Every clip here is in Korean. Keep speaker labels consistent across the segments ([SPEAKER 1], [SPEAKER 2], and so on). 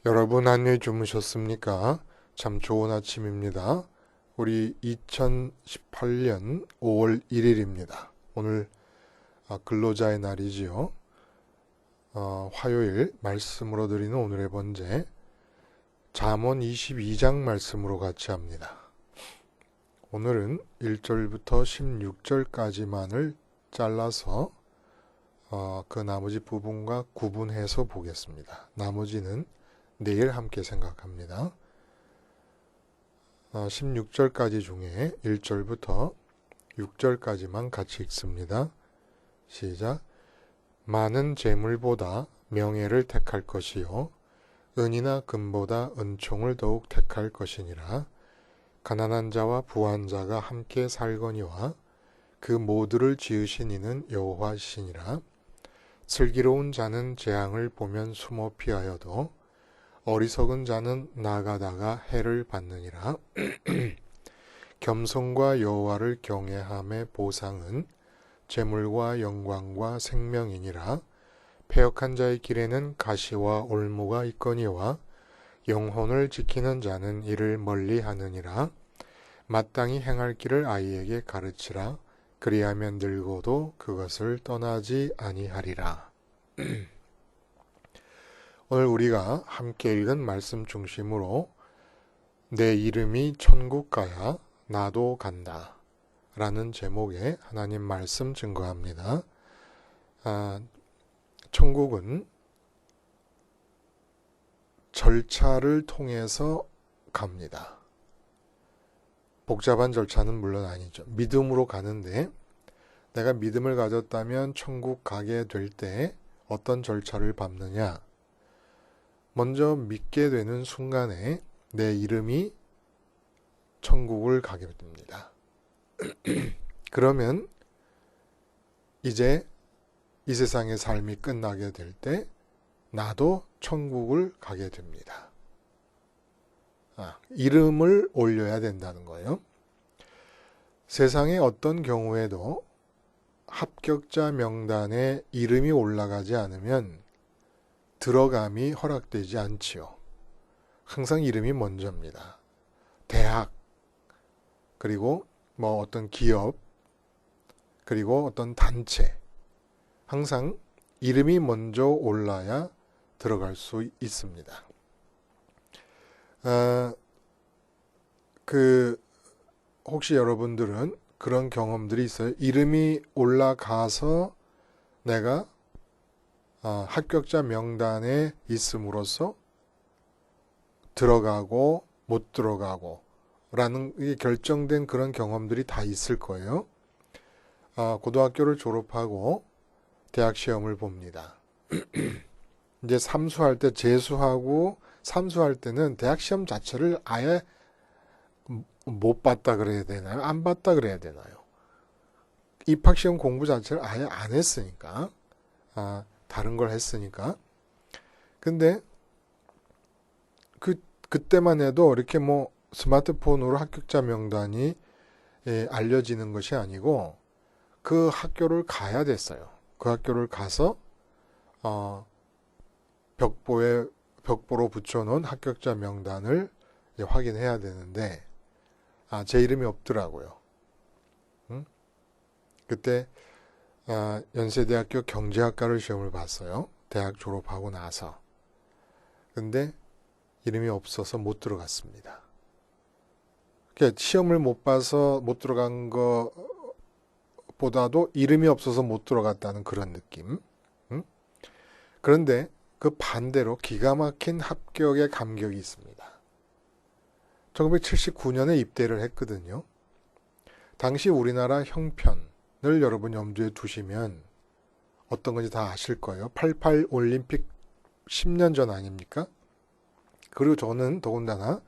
[SPEAKER 1] 여러분 안녕히 주무셨습니까? 참 좋은 아침입니다. 우리 2018년 5월 1일입니다. 오늘 근로자의 날이지요. 화요일 말씀으로 드리는 오늘의 번제 잠언 22장 말씀으로 같이 합니다. 오늘은 1절부터 16절까지만을 잘라서 그 나머지 부분과 구분해서 보겠습니다. 나머지는 내일 함께 생각합니다. 16절까지 중에 1절부터 6절까지만 같이 읽습니다. 시작. 많은 재물보다 명예를 택할 것이요 은이나 금보다 은총을 더욱 택할 것이니라. 가난한 자와 부한 자가 함께 살거니와 그 모두를 지으신 이는 여호와시니라. 슬기로운 자는 재앙을 보면 숨어 피하여도 어리석은 자는 나가다가 해를 받느니라. 겸손과 여호와를 경외함의 보상은 재물과 영광과 생명이니라. 패역한 자의 길에는 가시와 올무가 있거니와 영혼을 지키는 자는 이를 멀리하느니라. 마땅히 행할 길을 아이에게 가르치라. 그리하면 늙어도 그것을 떠나지 아니하리라. 오늘 우리가 함께 읽은 말씀 중심으로 내 이름이 천국 가야 나도 간다 라는 제목의 하나님 말씀 증거합니다. 천국은 절차를 통해서 갑니다. 복잡한 절차는 물론 아니죠. 믿음으로 가는데 내가 믿음을 가졌다면 천국 가게 될 때 어떤 절차를 밟느냐? 먼저 믿게 되는 순간에 내 이름이 천국을 가게 됩니다. 그러면 이제 이 세상의 삶이 끝나게 될 때 나도 천국을 가게 됩니다. 이름을 올려야 된다는 거예요. 세상의 어떤 경우에도 합격자 명단에 이름이 올라가지 않으면 들어감이 허락되지 않지요. 항상 이름이 먼저입니다. 대학, 그리고 어떤 기업, 그리고 어떤 단체. 항상 이름이 먼저 올라야 들어갈 수 있습니다. 혹시 여러분들은 그런 경험들이 있어요? 이름이 올라가서 내가 합격자 명단에 있음으로써 들어가고 못 들어가고 라는 결정된 그런 경험들이 다 있을 거예요. 고등학교를 졸업하고 대학 시험을 봅니다. 이제 삼수할 때 재수하고 삼수할 때는 대학 시험 자체를 아예 못 봤다 그래야 되나요? 안 봤다 그래야 되나요? 입학시험 공부 자체를 아예 안 했으니까. 다른 걸 했으니까. 근데 그때만 해도 이렇게 스마트폰으로 합격자 명단이 알려지는 것이 아니고 그 학교를 가야 됐어요. 그 학교를 가서 벽보로 붙여놓은 합격자 명단을 확인해야 되는데 제 이름이 없더라고요. 그때 연세대학교 경제학과를 시험을 봤어요. 대학 졸업하고 나서. 근데 이름이 없어서 못 들어갔습니다. 그러니까 시험을 못 봐서 못 들어간 것보다도 이름이 없어서 못 들어갔다는 그런 느낌. 그런데 그 반대로 기가 막힌 합격의 감격이 있습니다. 1979년에 입대를 했거든요. 당시 우리나라 형편을 여러분 염두에 두시면 어떤 건지 다 아실 거예요. 88 올림픽 10년 전 아닙니까? 그리고 저는 더군다나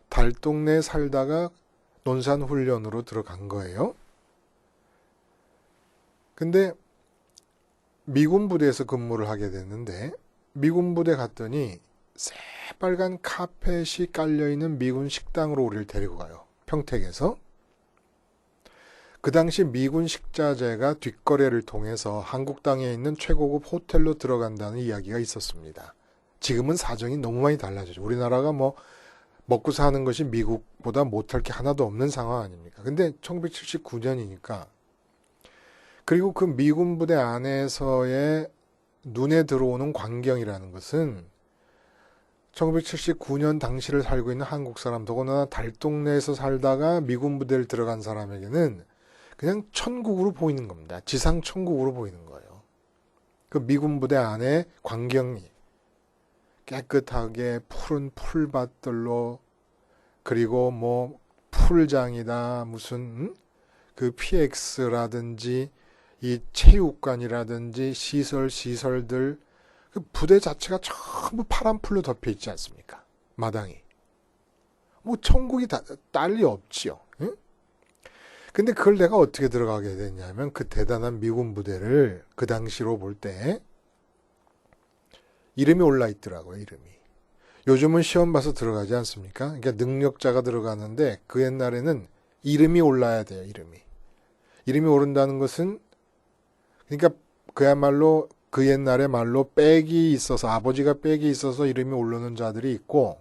[SPEAKER 1] 달동네에 살다가 논산훈련으로 들어간 거예요. 근데 미군 부대에서 근무를 하게 됐는데 미군 부대 갔더니 새빨간 카펫이 깔려있는 미군 식당으로 우리를 데리고 가요. 평택에서. 그 당시 미군 식자재가 뒷거래를 통해서 한국 땅에 있는 최고급 호텔로 들어간다는 이야기가 있었습니다. 지금은 사정이 너무 많이 달라졌죠. 우리나라가 뭐 먹고 사는 것이 미국보다 못할 게 하나도 없는 상황 아닙니까? 근데 1979년이니까 그리고 그 미군 부대 안에서의 눈에 들어오는 광경이라는 것은 1979년 당시를 살고 있는 한국 사람, 더군다나 달동네에서 살다가 미군 부대를 들어간 사람에게는 그냥 천국으로 보이는 겁니다. 지상 천국으로 보이는 거예요. 그 미군 부대 안에 광경이 깨끗하게 푸른 풀밭들로, 그리고 뭐 풀장이다, 무슨 그 PX라든지 이 체육관이라든지 시설들, 그 부대 자체가 전부 파란 풀로 덮여 있지 않습니까? 마당이. 뭐 천국이 딸리 없지요. 응? 근데 그걸 내가 어떻게 들어가게 됐냐면 그 대단한 미군 부대를 그 당시로 볼 때 이름이 올라 있더라고요. 이름이. 요즘은 시험 봐서 들어가지 않습니까? 그러니까 능력자가 들어가는데 그 옛날에는 이름이 올라야 돼요. 이름이 오른다는 것은 그러니까 그야말로 그 옛날에 말로 빽이 있어서, 아버지가 빽이 있어서 이름이 오르는 자들이 있고,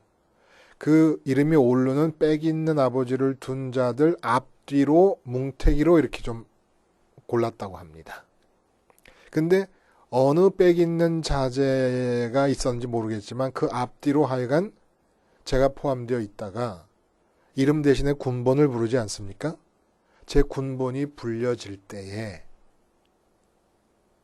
[SPEAKER 1] 그 이름이 오르는 빽이 있는 아버지를 둔 자들 앞뒤로 뭉태기로 이렇게 좀 골랐다고 합니다. 근데 어느 빽 있는 자제가 있었는지 모르겠지만 그 앞뒤로 하여간 제가 포함되어 있다가 이름 대신에 군번을 부르지 않습니까? 제 군번이 불려질 때에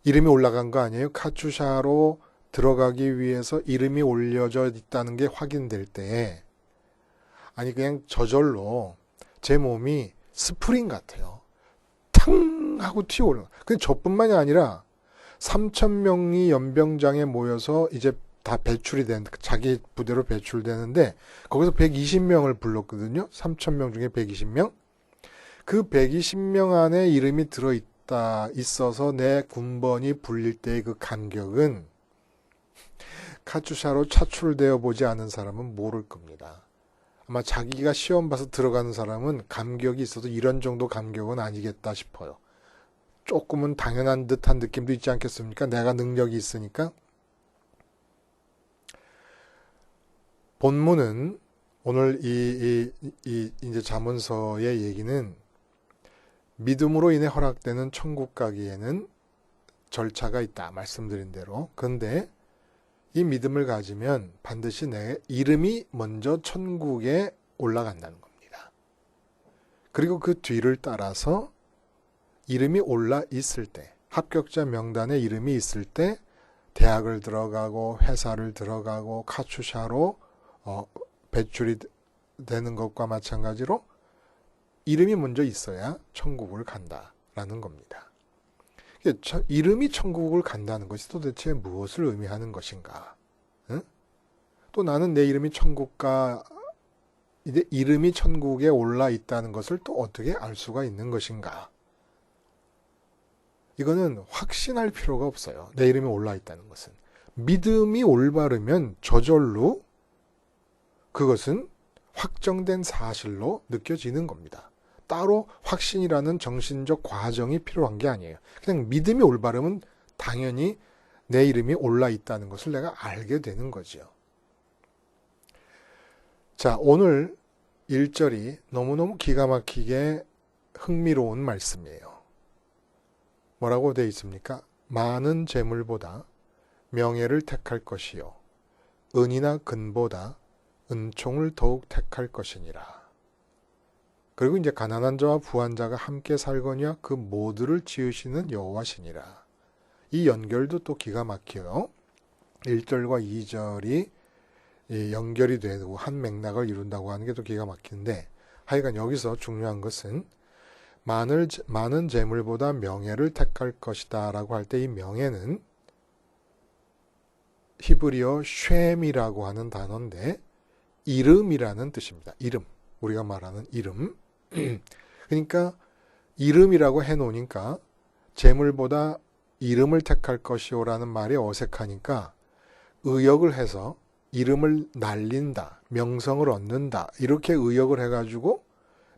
[SPEAKER 1] 이름이 올라간 거 아니에요? 카투샤로 들어가기 위해서 이름이 올려져 있다는 게 확인될 때, 아니 그냥 저절로 제 몸이 스프링 같아요. 탕 하고 튀어올라. 근데 저뿐만이 아니라 3,000명이 연병장에 모여서 이제 다 배출이 된, 자기 부대로 배출되는데 거기서 120명을 불렀거든요. 3,000명 중에 120명. 그 120명 안에 이름이 있어서 내 군번이 불릴 때의 그 감격은 카투샤로 차출되어 보지 않은 사람은 모를 겁니다. 아마 자기가 시험 봐서 들어가는 사람은 감격이 있어도 이런 정도 감격은 아니겠다 싶어요. 조금은 당연한 듯한 느낌도 있지 않겠습니까? 내가 능력이 있으니까. 본문은 오늘 이제 잠언서의 얘기는 믿음으로 인해 허락되는 천국 가기에는 절차가 있다. 말씀드린 대로. 그런데 이 믿음을 가지면 반드시 내 이름이 먼저 천국에 올라간다는 겁니다. 그리고 그 뒤를 따라서 이름이 올라 있을 때, 합격자 명단에 이름이 있을 때 대학을 들어가고 회사를 들어가고 카투샤로 배출이 되는 것과 마찬가지로 이름이 먼저 있어야 천국을 간다라는 겁니다. 이름이 천국을 간다는 것이 도대체 무엇을 의미하는 것인가? 응? 또 나는 내 이름이 이름이 천국에 올라 있다는 것을 또 어떻게 알 수가 있는 것인가? 이거는 확신할 필요가 없어요. 내 이름이 올라 있다는 것은. 믿음이 올바르면 저절로 그것은 확정된 사실로 느껴지는 겁니다. 따로 확신이라는 정신적 과정이 필요한 게 아니에요. 그냥 믿음이 올바르면 당연히 내 이름이 올라 있다는 것을 내가 알게 되는 거죠. 자, 오늘 1절이 너무너무 기가 막히게 흥미로운 말씀이에요. 뭐라고 되어 있습니까? 많은 재물보다 명예를 택할 것이요 은이나 금보다 은총을 더욱 택할 것이니라. 그리고 이제 가난한 자와 부한 자가 함께 살거니와 그 모두를 지으시는 여호와시니라. 이 연결도 또 기가 막혀요. 1절과 2절이 연결이 되고 한 맥락을 이룬다고 하는 게 또 기가 막히는데, 하여간 여기서 중요한 것은 많은 재물보다 명예를 택할 것이다 라고 할 때 이 명예는 히브리어 쉔이라고 하는 단어인데 이름이라는 뜻입니다. 이름. 우리가 말하는 이름. 그러니까 이름이라고 해놓으니까 재물보다 이름을 택할 것이오라는 말이 어색하니까 의역을 해서 이름을 날린다, 명성을 얻는다 이렇게 의역을 해가지고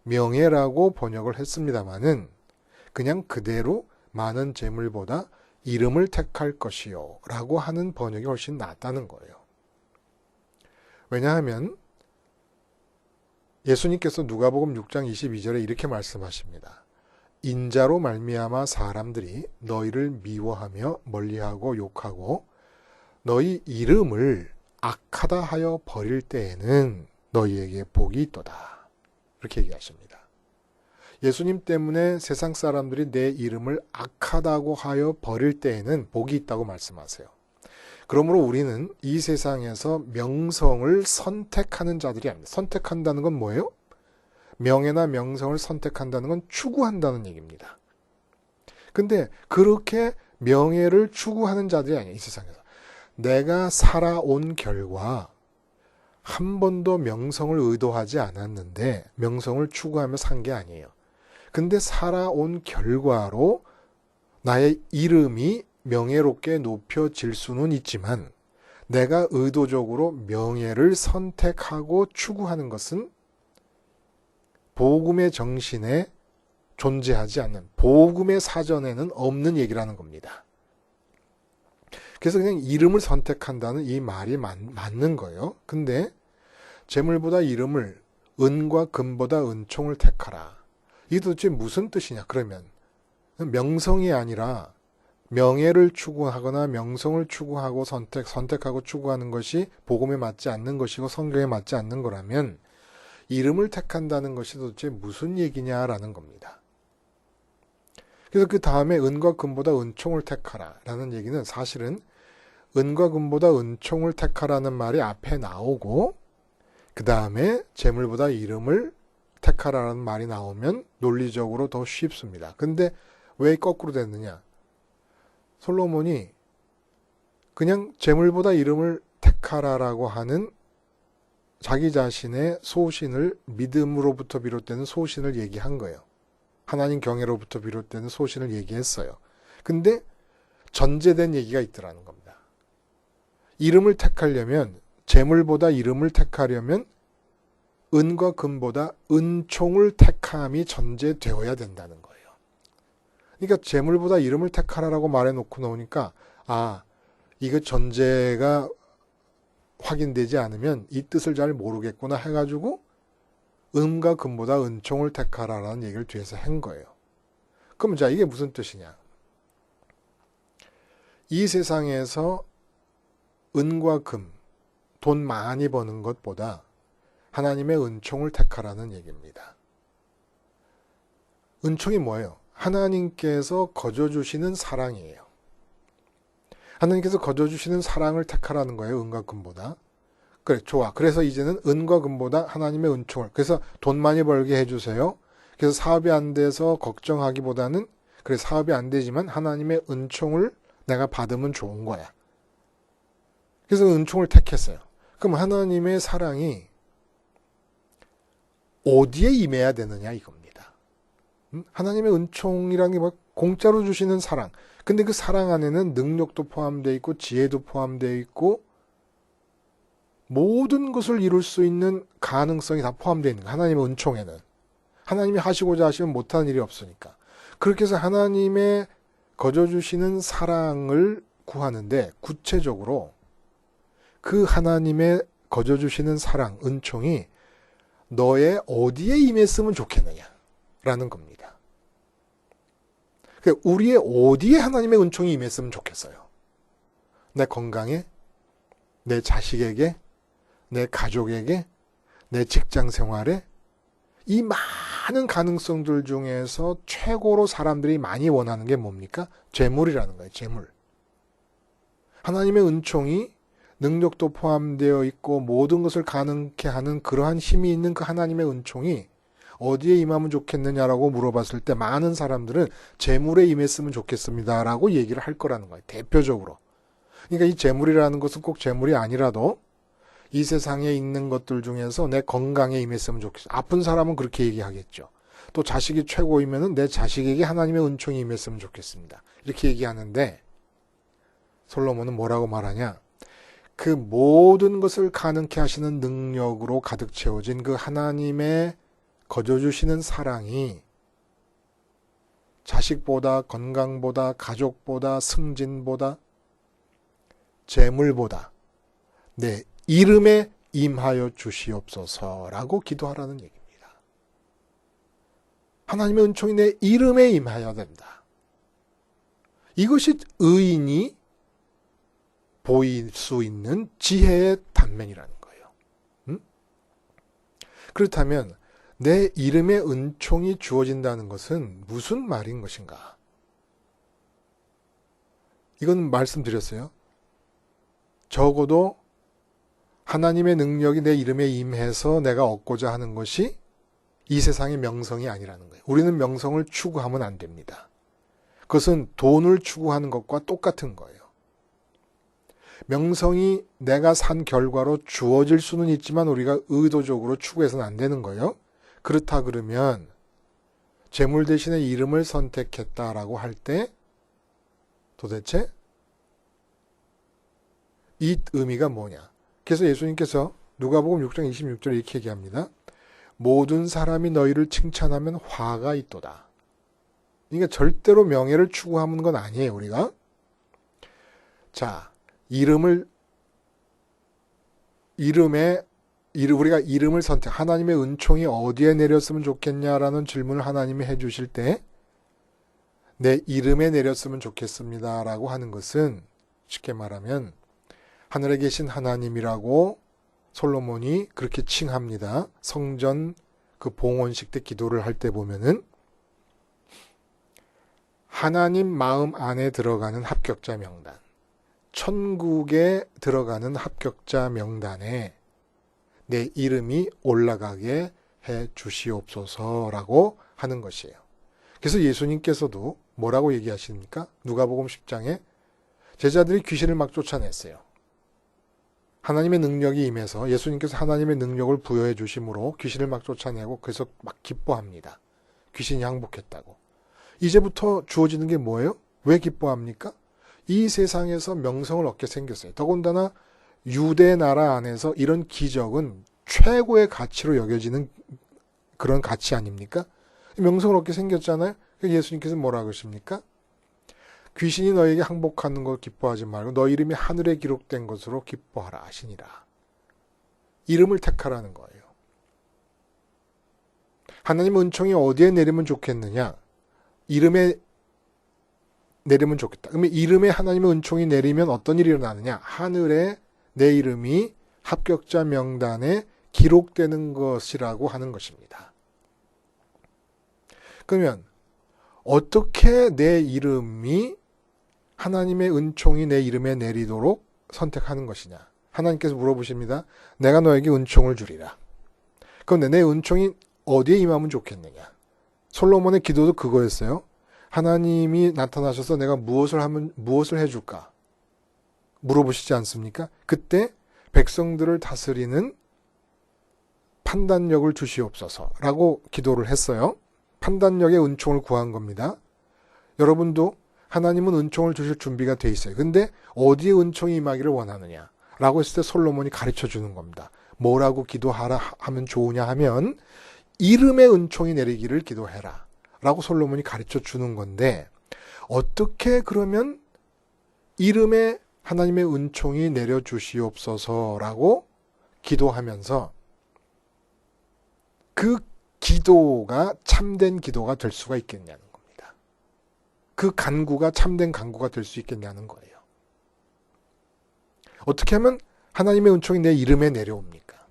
[SPEAKER 1] 명예라고 번역을 했습니다마는 그냥 그대로 많은 재물보다 이름을 택할 것이요 라고 하는 번역이 훨씬 낫다는 거예요. 왜냐하면 예수님께서 누가복음 6장 22절에 이렇게 말씀하십니다. 인자로 말미암아 사람들이 너희를 미워하며 멀리하고 욕하고 너희 이름을 악하다 하여 버릴 때에는 너희에게 복이 있도다. 이렇게 얘기하십니다. 예수님 때문에 세상 사람들이 내 이름을 악하다고 하여 버릴 때에는 복이 있다고 말씀하세요. 그러므로 우리는 이 세상에서 명성을 선택하는 자들이 아닙니다. 선택한다는 건 뭐예요? 명예나 명성을 선택한다는 건 추구한다는 얘기입니다. 근데 그렇게 명예를 추구하는 자들이 아니에요. 이 세상에서. 내가 살아온 결과 한 번도 명성을 의도하지 않았는데 명성을 추구하며 산 게 아니에요. 근데 살아온 결과로 나의 이름이 명예롭게 높여질 수는 있지만 내가 의도적으로 명예를 선택하고 추구하는 것은 복음의 정신에 존재하지 않는, 복음의 사전에는 없는 얘기라는 겁니다. 그래서 그냥 이름을 선택한다는 이 말이 맞는 거예요. 근데 재물보다 이름을, 은과 금보다 은총을 택하라. 이게 도대체 무슨 뜻이냐? 그러면 명성이 아니라 명예를 추구하거나 명성을 추구하고 선택하고 추구하는 것이 복음에 맞지 않는 것이고 성경에 맞지 않는 거라면 이름을 택한다는 것이 도대체 무슨 얘기냐라는 겁니다. 그래서 그 다음에 은과 금보다 은총을 택하라 라는 얘기는 사실은 은과 금보다 은총을 택하라는 말이 앞에 나오고 그 다음에 재물보다 이름을 택하라는 말이 나오면 논리적으로 더 쉽습니다. 근데 왜 거꾸로 됐느냐? 솔로몬이 그냥 재물보다 이름을 택하라라고 하는 자기 자신의 소신을, 믿음으로부터 비롯되는 소신을 얘기한 거예요. 하나님 경외로부터 비롯되는 소신을 얘기했어요. 근데 전제된 얘기가 있더라는 겁니다. 이름을 택하려면, 재물보다 이름을 택하려면 은과 금보다 은총을 택함이 전제되어야 된다는 거예요. 그러니까 재물보다 이름을 택하라라고 말해놓고 나오니까 이거 전제가 확인되지 않으면 이 뜻을 잘 모르겠구나 해가지고 은과 금보다 은총을 택하라라는 얘기를 뒤에서 한 거예요. 그럼 자, 이게 무슨 뜻이냐? 이 세상에서 은과 금, 돈 많이 버는 것보다 하나님의 은총을 택하라는 얘기입니다. 은총이 뭐예요? 하나님께서 거저주시는 사랑이에요. 하나님께서 거저주시는 사랑을 택하라는 거예요. 은과 금보다. 그래, 좋아. 그래서 이제는 은과 금보다 하나님의 은총을. 그래서 돈 많이 벌게 해주세요. 그래서 사업이 안 돼서 걱정하기보다는 그래, 사업이 안 되지만 하나님의 은총을 내가 받으면 좋은 거야. 그래서 은총을 택했어요. 그럼 하나님의 사랑이 어디에 임해야 되느냐 이겁니다. 하나님의 은총이라는 게 뭐 공짜로 주시는 사랑. 근데 그 사랑 안에는 능력도 포함되어 있고 지혜도 포함되어 있고 모든 것을 이룰 수 있는 가능성이 다 포함되어 있는 거예요. 하나님의 은총에는. 하나님이 하시고자 하시면 못하는 일이 없으니까. 그렇게 해서 하나님의 거저주시는 사랑을 구하는데 구체적으로 그 하나님의 거저주시는 사랑, 은총이 너의 어디에 임했으면 좋겠느냐라는 겁니다. 우리의 어디에 하나님의 은총이 임했으면 좋겠어요? 내 건강에, 내 자식에게, 내 가족에게, 내 직장 생활에, 이 많은 가능성들 중에서 최고로 사람들이 많이 원하는 게 뭡니까? 재물이라는 거예요. 재물. 하나님의 은총이 능력도 포함되어 있고 모든 것을 가능케 하는 그러한 힘이 있는 그 하나님의 은총이 어디에 임하면 좋겠느냐라고 물어봤을 때 많은 사람들은 재물에 임했으면 좋겠습니다라고 얘기를 할 거라는 거예요. 대표적으로. 그러니까 이 재물이라는 것은 꼭 재물이 아니라도 이 세상에 있는 것들 중에서 내 건강에 임했으면 좋겠어요. 아픈 사람은 그렇게 얘기하겠죠. 또 자식이 최고이면은 내 자식에게 하나님의 은총이 임했으면 좋겠습니다. 이렇게 얘기하는데 솔로몬은 뭐라고 말하냐? 그 모든 것을 가능케 하시는 능력으로 가득 채워진 그 하나님의 거저주시는 사랑이 자식보다, 건강보다, 가족보다, 승진보다, 재물보다 내 이름에 임하여 주시옵소서라고 기도하라는 얘기입니다. 하나님의 은총이 내 이름에 임하여야 된다. 이것이 의인이 보일 수 있는 지혜의 단면이라는 거예요. 그렇다면 내 이름에 은총이 주어진다는 것은 무슨 말인 것인가? 이건 말씀드렸어요. 적어도 하나님의 능력이 내 이름에 임해서 내가 얻고자 하는 것이 이 세상의 명성이 아니라는 거예요. 우리는 명성을 추구하면 안 됩니다. 그것은 돈을 추구하는 것과 똑같은 거예요. 명성이 내가 산 결과로 주어질 수는 있지만 우리가 의도적으로 추구해서는 안 되는 거예요. 그렇다 그러면 재물 대신에 이름을 선택했다라고 할 때 도대체 이 의미가 뭐냐? 그래서 예수님께서 누가복음 6장 26절에 이렇게 얘기합니다. 모든 사람이 너희를 칭찬하면 화가 있도다. 그러니까 절대로 명예를 추구하는 건 아니에요, 우리가. 자, 우리가 이름을 선택, 하나님의 은총이 어디에 내렸으면 좋겠냐라는 질문을 하나님이 해주실 때, 내 이름에 내렸으면 좋겠습니다라고 하는 것은 쉽게 말하면 하늘에 계신 하나님이라고 솔로몬이 그렇게 칭합니다. 성전 그 봉헌식 때 기도를 할 때 보면은 하나님 마음 안에 들어가는 합격자 명단, 천국에 들어가는 합격자 명단에 내 이름이 올라가게 해 주시옵소서라고 하는 것이에요. 그래서 예수님께서도 뭐라고 얘기하십니까? 누가복음 10장에 제자들이 귀신을 막 쫓아냈어요. 하나님의 능력이 임해서 예수님께서 하나님의 능력을 부여해 주심으로 귀신을 막 쫓아내고 그래서 막 기뻐합니다. 귀신이 항복했다고. 이제부터 주어지는 게 뭐예요? 왜 기뻐합니까? 이 세상에서 명성을 얻게 생겼어요. 더군다나 유대 나라 안에서 이런 기적은 최고의 가치로 여겨지는 그런 가치 아닙니까? 명성을 얻게 생겼잖아요. 예수님께서 뭐라고 하십니까? 귀신이 너에게 항복하는 걸 기뻐하지 말고 너 이름이 하늘에 기록된 것으로 기뻐하라 하시니라. 이름을 택하라는 거예요. 하나님 은총이 어디에 내리면 좋겠느냐? 이름에 내리면 좋겠다. 그러면 이름에 하나님의 은총이 내리면 어떤 일이 일어나느냐? 하늘에 내 이름이 합격자 명단에 기록되는 것이라고 하는 것입니다. 그러면 어떻게 내 이름이 하나님의 은총이 내 이름에 내리도록 선택하는 것이냐? 하나님께서 물어보십니다. 내가 너에게 은총을 주리라. 그런데 내 은총이 어디에 임하면 좋겠느냐? 솔로몬의 기도도 그거였어요. 하나님이 나타나셔서 내가 무엇을 해줄까? 물어보시지 않습니까? 그때 백성들을 다스리는 판단력을 주시옵소서라고 기도를 했어요. 판단력의 은총을 구한 겁니다. 여러분도 하나님은 은총을 주실 준비가 돼 있어요. 근데 어디에 은총이 임하기를 원하느냐? 라고 했을 때 솔로몬이 가르쳐 주는 겁니다. 뭐라고 기도하라 하면 좋으냐 하면 이름의 은총이 내리기를 기도해라. 라고 솔로몬이 가르쳐 주는 건데 어떻게 그러면 이름에 하나님의 은총이 내려주시옵소서라고 기도하면서 그 기도가 참된 기도가 될 수가 있겠냐는 겁니다. 그 간구가 참된 간구가 될 수 있겠냐는 거예요. 어떻게 하면 하나님의 은총이 내 이름에 내려옵니까?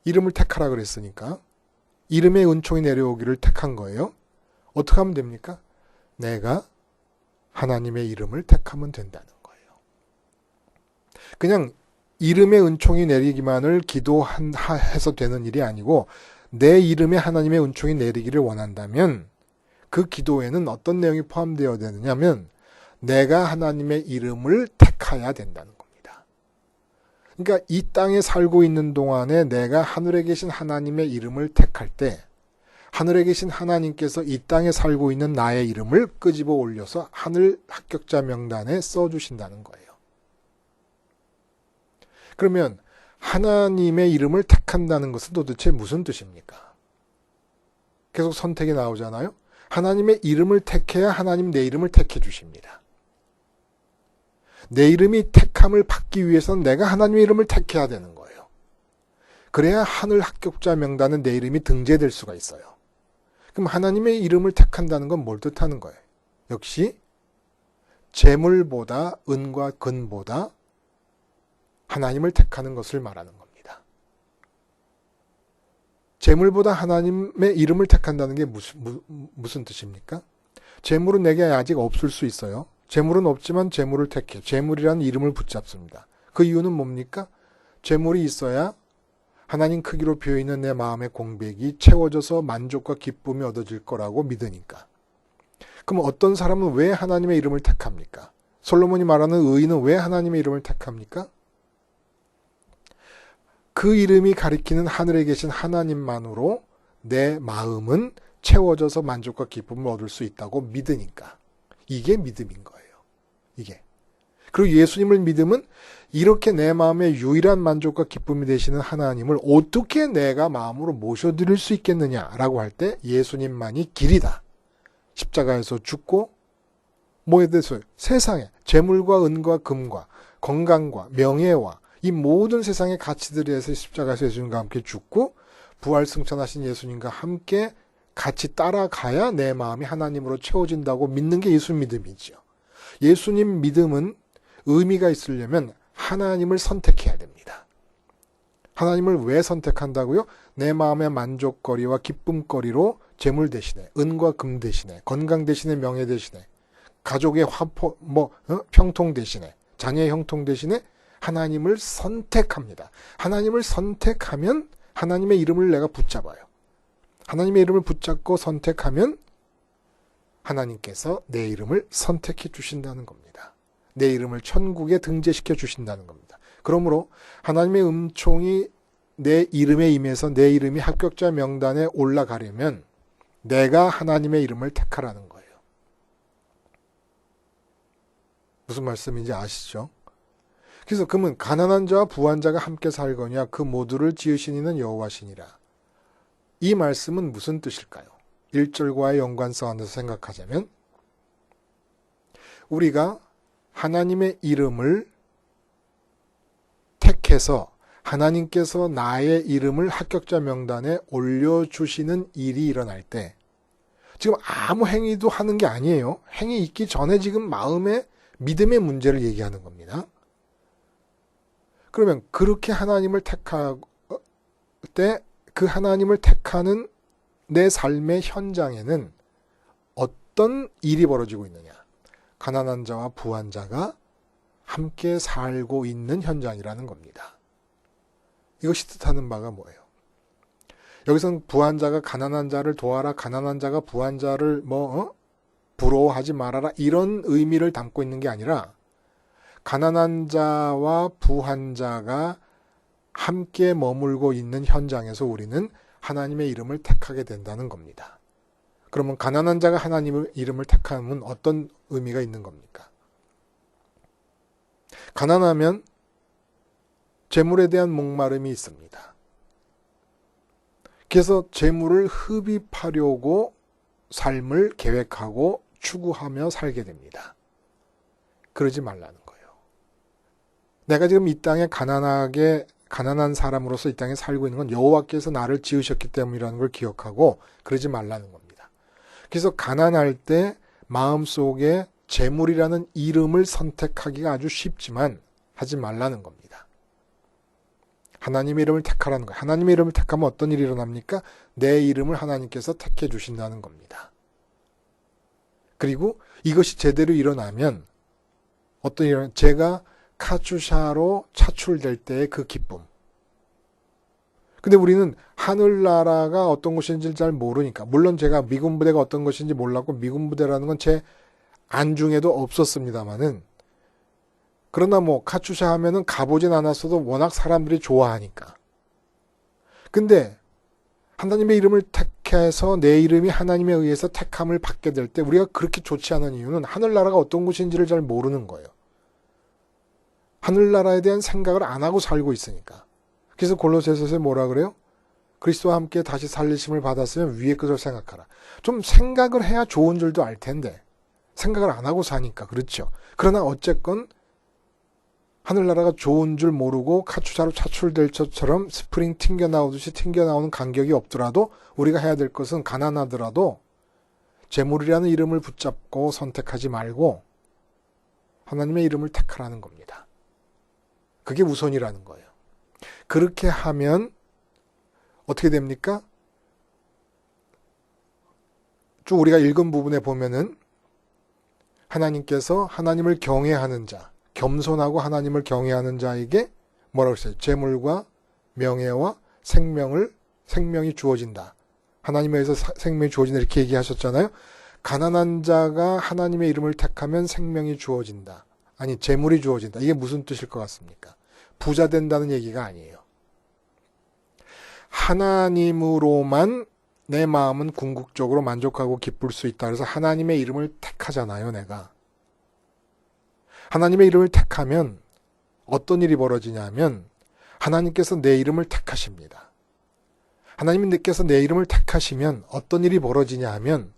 [SPEAKER 1] 이름을 택하라 그랬으니까 이름의 은총이 내려오기를 택한 거예요. 어떻게 하면 됩니까? 내가 하나님의 이름을 택하면 된다는 거예요. 그냥 이름의 은총이 내리기만을 기도해서 되는 일이 아니고 내 이름에 하나님의 은총이 내리기를 원한다면 그 기도에는 어떤 내용이 포함되어야 되느냐면 내가 하나님의 이름을 택해야 된다는 겁니다. 그러니까 이 땅에 살고 있는 동안에 내가 하늘에 계신 하나님의 이름을 택할 때 하늘에 계신 하나님께서 이 땅에 살고 있는 나의 이름을 끄집어 올려서 하늘 합격자 명단에 써주신다는 거예요. 그러면 하나님의 이름을 택한다는 것은 도대체 무슨 뜻입니까? 계속 선택이 나오잖아요. 하나님의 이름을 택해야 하나님 내 이름을 택해 주십니다. 내 이름이 택함을 받기 위해서는 내가 하나님의 이름을 택해야 되는 거예요. 그래야 하늘 합격자 명단은 내 이름이 등재될 수가 있어요. 그럼 하나님의 이름을 택한다는 건 뭘 뜻하는 거예요? 역시 재물보다 은과 근보다 하나님을 택하는 것을 말하는 겁니다. 재물보다 하나님의 이름을 택한다는 게 무슨 뜻입니까? 재물은 내게 아직 없을 수 있어요. 재물은 없지만 재물을 택해. 재물이라는 이름을 붙잡습니다. 그 이유는 뭡니까? 재물이 있어야 하나님 크기로 비어있는 내 마음의 공백이 채워져서 만족과 기쁨이 얻어질 거라고 믿으니까. 그럼 어떤 사람은 왜 하나님의 이름을 택합니까? 솔로몬이 말하는 의인은 왜 하나님의 이름을 택합니까? 그 이름이 가리키는 하늘에 계신 하나님만으로 내 마음은 채워져서 만족과 기쁨을 얻을 수 있다고 믿으니까. 이게 믿음인 거예요. 이게. 그리고 예수님을 믿으면 이렇게 내 마음의 유일한 만족과 기쁨이 되시는 하나님을 어떻게 내가 마음으로 모셔드릴 수 있겠느냐라고 할 때 예수님만이 길이다. 십자가에서 죽고 뭐에 대해서 세상에 재물과 은과 금과 건강과 명예와 이 모든 세상의 가치들에 대해서 십자가에서 예수님과 함께 죽고 부활 승천하신 예수님과 함께 같이 따라가야 내 마음이 하나님으로 채워진다고 믿는 게 예수 믿음이죠. 예수님 믿음은 의미가 있으려면 하나님을 선택해야 됩니다. 하나님을 왜 선택한다고요? 내 마음의 만족거리와 기쁨거리로 재물 대신에, 은과 금 대신에, 건강 대신에, 명예 대신에, 가족의 평통 대신에, 자녀의 형통 대신에 하나님을 선택합니다. 하나님을 선택하면 하나님의 이름을 내가 붙잡아요. 하나님의 이름을 붙잡고 선택하면 하나님께서 내 이름을 선택해 주신다는 겁니다. 내 이름을 천국에 등재시켜 주신다는 겁니다. 그러므로 하나님의 음총이 내 이름에 임해서 내 이름이 합격자 명단에 올라가려면 내가 하나님의 이름을 택하라는 거예요. 무슨 말씀인지 아시죠? 그래서 그러면 가난한 자와 부한 자가 함께 살거냐 그 모두를 지으신 이는 여호와시니라. 이 말씀은 무슨 뜻일까요? 1절과의 연관성 안에서 생각하자면 우리가 하나님의 이름을 택해서 하나님께서 나의 이름을 합격자 명단에 올려주시는 일이 일어날 때 지금 아무 행위도 하는 게 아니에요. 행위 있기 전에 지금 마음의 믿음의 문제를 얘기하는 겁니다. 그러면 그렇게 하나님을 택할 때 그 하나님을 택하는 내 삶의 현장에는 어떤 일이 벌어지고 있느냐? 가난한 자와 부한 자가 함께 살고 있는 현장이라는 겁니다. 이것이 뜻하는 바가 뭐예요? 여기서는 부한 자가 가난한 자를 도와라, 가난한 자가 부한 자를 부러워하지 말아라 이런 의미를 담고 있는 게 아니라 가난한 자와 부한 자가 함께 머물고 있는 현장에서 우리는 하나님의 이름을 택하게 된다는 겁니다. 그러면 가난한 자가 하나님의 이름을 택하면 어떤 의미가 있는 겁니까? 가난하면 재물에 대한 목마름이 있습니다. 그래서 재물을 흡입하려고 삶을 계획하고 추구하며 살게 됩니다. 그러지 말라는 거예요. 내가 지금 이 땅에 가난한 사람으로서 이 땅에 살고 있는 건 여호와께서 나를 지으셨기 때문이라는 걸 기억하고 그러지 말라는 겁니다. 그래서 가난할 때 마음속에 재물이라는 이름을 선택하기가 아주 쉽지만 하지 말라는 겁니다. 하나님의 이름을 택하라는 거예요. 하나님의 이름을 택하면 어떤 일이 일어납니까? 내 이름을 하나님께서 택해 주신다는 겁니다. 그리고 이것이 제대로 일어나면 어떤 일이 제가 카츄샤로 차출될 때의 그 기쁨. 근데 우리는 하늘나라가 어떤 곳인지 잘 모르니까 물론 제가 미군 부대가 어떤 것인지 몰랐고 미군 부대라는 건 제 안중에도 없었습니다만은 그러나 카츄샤 하면은 가보진 않았어도 워낙 사람들이 좋아하니까. 근데 하나님의 이름을 택해서 내 이름이 하나님에 의해서 택함을 받게 될 때 우리가 그렇게 좋지 않은 이유는 하늘나라가 어떤 곳인지를 잘 모르는 거예요. 하늘나라에 대한 생각을 안 하고 살고 있으니까. 그래서 골로새서에 뭐라 그래요? 그리스도와 함께 다시 살리심을 받았으면 위의 것을 생각하라. 좀 생각을 해야 좋은 줄도 알 텐데 생각을 안 하고 사니까 그렇죠. 그러나 어쨌건 하늘나라가 좋은 줄 모르고 카투사로 차출될 것처럼 스프링 튕겨나오듯이 튕겨나오는 간격이 없더라도 우리가 해야 될 것은 가난하더라도 재물이라는 이름을 붙잡고 선택하지 말고 하나님의 이름을 택하라는 겁니다. 그게 우선이라는 거예요. 그렇게 하면 어떻게 됩니까? 쭉 우리가 읽은 부분에 보면은 하나님께서 하나님을 경외하는 자, 겸손하고 하나님을 경외하는 자에게 뭐라고 했어요? 재물과 명예와 생명이 주어진다. 하나님에 의해서 생명이 주어진다 이렇게 얘기하셨잖아요. 가난한 자가 하나님의 이름을 택하면 생명이 주어진다. 아니 재물이 주어진다. 이게 무슨 뜻일 것 같습니까? 부자 된다는 얘기가 아니에요. 하나님으로만 내 마음은 궁극적으로 만족하고 기쁠 수 있다. 그래서 하나님의 이름을 택하잖아요, 내가. 하나님의 이름을 택하면 어떤 일이 벌어지냐면 하나님께서 내 이름을 택하십니다. 하나님께서 내 이름을 택하시면 어떤 일이 벌어지냐 하면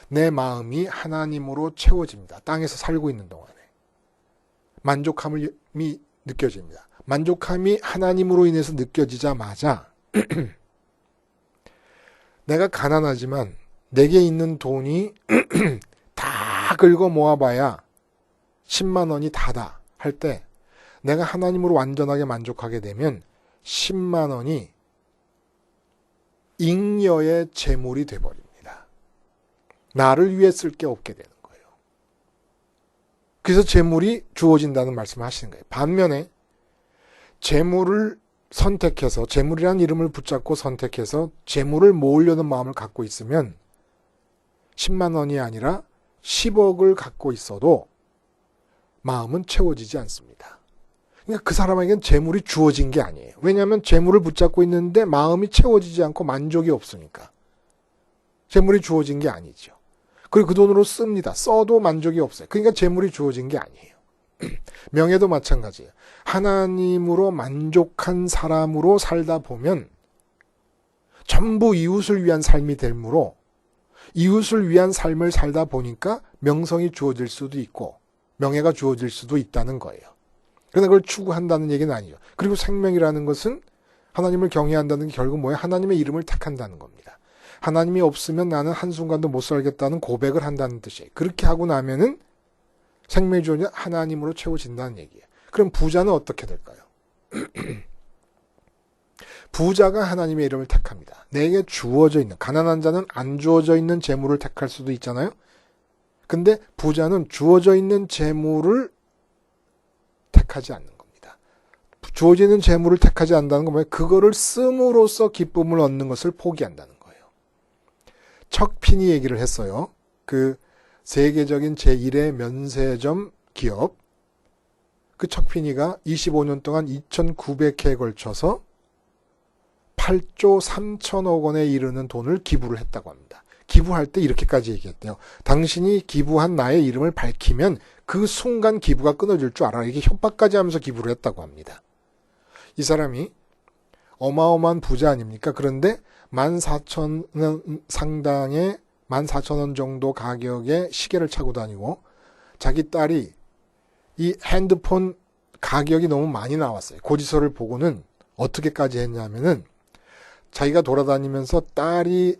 [SPEAKER 1] 내 마음이 하나님으로 채워집니다. 땅에서 살고 있는 동안에. 만족함이 느껴집니다. 만족함이 하나님으로 인해서 느껴지자마자 내가 가난하지만 내게 있는 돈이 다 긁어 모아봐야 10만 원이 다다 할 때 내가 하나님으로 완전하게 만족하게 되면 10만 원이 잉여의 재물이 돼버립니다. 나를 위해 쓸 게 없게 되는 거예요. 그래서 재물이 주어진다는 말씀을 하시는 거예요. 반면에 재물을 선택해서 재물이라는 이름을 붙잡고 선택해서 재물을 모으려는 마음을 갖고 있으면 10만 원이 아니라 10억을 갖고 있어도 마음은 채워지지 않습니다. 그러니까 그 사람에게는 재물이 주어진 게 아니에요. 왜냐하면 재물을 붙잡고 있는데 마음이 채워지지 않고 만족이 없으니까. 재물이 주어진 게 아니죠. 그리고 그 돈으로 씁니다. 써도 만족이 없어요. 그러니까 재물이 주어진 게 아니에요. 명예도 마찬가지예요. 하나님으로 만족한 사람으로 살다 보면 전부 이웃을 위한 삶이 되므로 이웃을 위한 삶을 살다 보니까 명성이 주어질 수도 있고 명예가 주어질 수도 있다는 거예요. 그러나 그걸 추구한다는 얘기는 아니죠. 그리고 생명이라는 것은 하나님을 경외한다는 게 결국 뭐예요? 하나님의 이름을 택한다는 겁니다. 하나님이 없으면 나는 한순간도 못 살겠다는 고백을 한다는 뜻이에요. 그렇게 하고 나면은 생명의 주어는 하나님으로 채워진다는 얘기예요. 그럼 부자는 어떻게 될까요? 부자가 하나님의 이름을 택합니다. 내게 주어져 있는, 가난한 자는 안 주어져 있는 재물을 택할 수도 있잖아요. 근데 부자는 주어져 있는 재물을 택하지 않는 겁니다. 주어져 있는 재물을 택하지 않는다는 건 뭐예요? 그거를 씀으로써 기쁨을 얻는 것을 포기한다는 거예요. 척핀이 얘기를 했어요. 그 세계적인 제1의 면세점 기업, 그 척핀이가 25년 동안 2,900회에 걸쳐서 8조 3천억 원에 이르는 돈을 기부를 했다고 합니다. 기부할 때 이렇게까지 얘기했대요. 당신이 기부한 나의 이름을 밝히면 그 순간 기부가 끊어질 줄 알아. 이게 협박까지 하면서 기부를 했다고 합니다. 이 사람이 어마어마한 부자 아닙니까? 그런데 14,000원 상당의 14,000원 정도 가격의 시계를 차고 다니고 자기 딸이 이 핸드폰 가격이 너무 많이 나왔어요. 고지서를 보고는 어떻게까지 했냐면은 자기가 돌아다니면서 딸이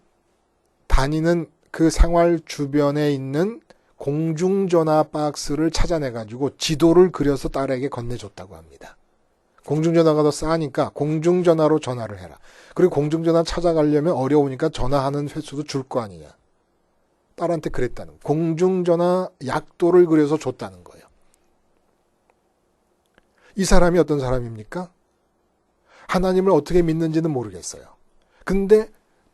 [SPEAKER 1] 다니는 그 생활 주변에 있는 공중전화 박스를 찾아내가지고 지도를 그려서 딸에게 건네줬다고 합니다. 공중전화가 더 싸니까 공중전화로 전화를 해라. 그리고 공중전화 찾아가려면 어려우니까 전화하는 횟수도 줄 거 아니냐. 딸한테 그랬다는 거예요. 공중전화 약도를 그려서 줬다는 거예요. 이 사람이 어떤 사람입니까? 하나님을 어떻게 믿는지는 모르겠어요. 근데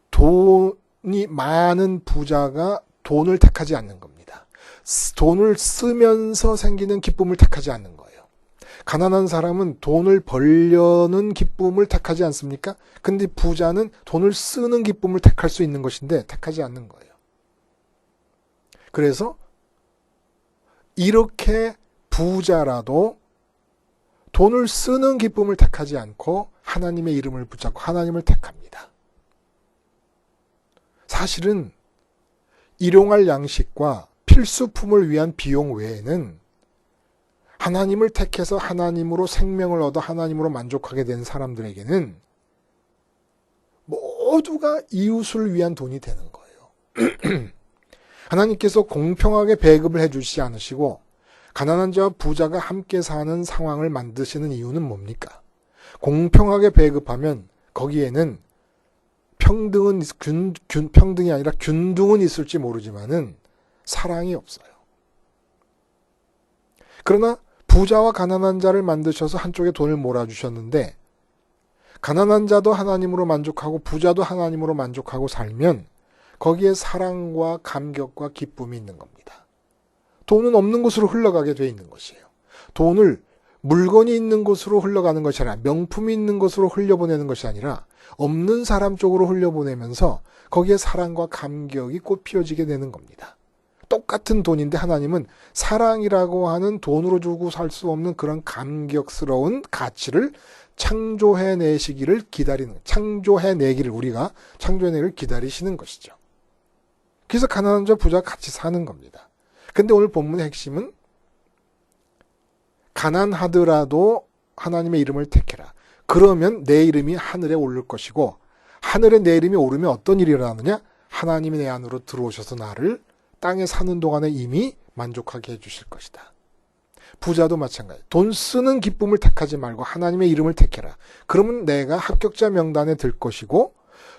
[SPEAKER 1] 돈이 많은 부자가 돈을 택하지 않는 겁니다. 돈을 쓰면서 생기는 기쁨을 택하지 않는 거예요. 가난한 사람은 돈을 벌려는 기쁨을 택하지 않습니까? 근데 부자는 돈을 쓰는 기쁨을 택할 수 있는 것인데 택하지 않는 거예요. 그래서 이렇게 부자라도 돈을 쓰는 기쁨을 택하지 않고 하나님의 이름을 붙잡고 하나님을 택합니다. 사실은 일용할 양식과 필수품을 위한 비용 외에는 하나님을 택해서 하나님으로 생명을 얻어 하나님으로 만족하게 된 사람들에게는 모두가 이웃을 위한 돈이 되는 거예요. 하나님께서 공평하게 배급을 해주시지 않으시고 가난한 자와 부자가 함께 사는 상황을 만드시는 이유는 뭡니까? 공평하게 배급하면 거기에는 평등이 아니라 균등은 있을지 모르지만은 사랑이 없어요. 그러나 부자와 가난한 자를 만드셔서 한쪽에 돈을 몰아주셨는데 가난한 자도 하나님으로 만족하고 부자도 하나님으로 만족하고 살면 거기에 사랑과 감격과 기쁨이 있는 겁니다. 돈은 없는 곳으로 흘러가게 돼 있는 것이에요. 돈을 물건이 있는 곳으로 흘러가는 것이 아니라 명품이 있는 곳으로 흘려보내는 것이 아니라 없는 사람 쪽으로 흘려보내면서 거기에 사랑과 감격이 꽃 피워지게 되는 겁니다. 똑같은 돈인데 하나님은 사랑이라고 하는 돈으로 주고 살 수 없는 그런 감격스러운 가치를 창조해내시기를 기다리는, 우리가 창조해내기를 기다리시는 것이죠. 그래서 가난한 자 부자가 같이 사는 겁니다. 근데 오늘 본문의 핵심은 가난하더라도 하나님의 이름을 택해라. 그러면 내 이름이 하늘에 오를 것이고 하늘에 내 이름이 오르면 어떤 일이 일어나느냐? 하나님이 내 안으로 들어오셔서 나를 땅에 사는 동안에 이미 만족하게 해주실 것이다. 부자도 마찬가지. 돈 쓰는 기쁨을 택하지 말고 하나님의 이름을 택해라. 그러면 내가 합격자 명단에 들 것이고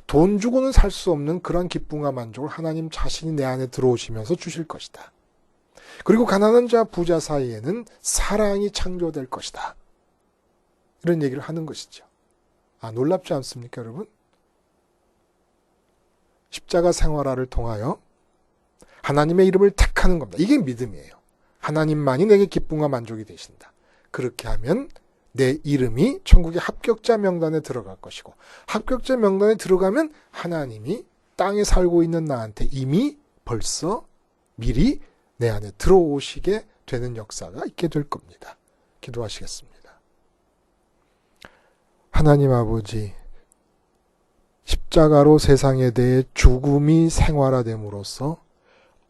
[SPEAKER 1] 돈 주고는 살 수 없는 그런 기쁨과 만족을 하나님 자신이 내 안에 들어오시면서 주실 것이다. 그리고 가난한 자 부자 사이에는 사랑이 창조될 것이다. 이런 얘기를 하는 것이죠. 놀랍지 않습니까, 여러분? 십자가 생활화를 통하여 하나님의 이름을 택하는 겁니다. 이게 믿음이에요. 하나님만이 내게 기쁨과 만족이 되신다. 그렇게 하면 내 이름이 천국의 합격자 명단에 들어갈 것이고 합격자 명단에 들어가면 하나님이 땅에 살고 있는 나한테 이미 벌써 미리 내 안에 들어오시게 되는 역사가 있게 될 겁니다. 기도하시겠습니다. 하나님 아버지, 십자가로 세상에 대해 죽음이 생활화됨으로써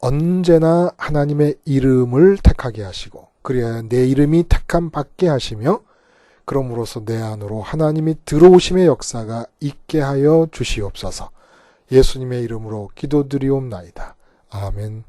[SPEAKER 1] 언제나 하나님의 이름을 택하게 하시고 그래야 내 이름이 택함 받게 하시며 그럼으로써 내 안으로 하나님이 들어오심의 역사가 있게 하여 주시옵소서. 예수님의 이름으로 기도드리옵나이다. 아멘.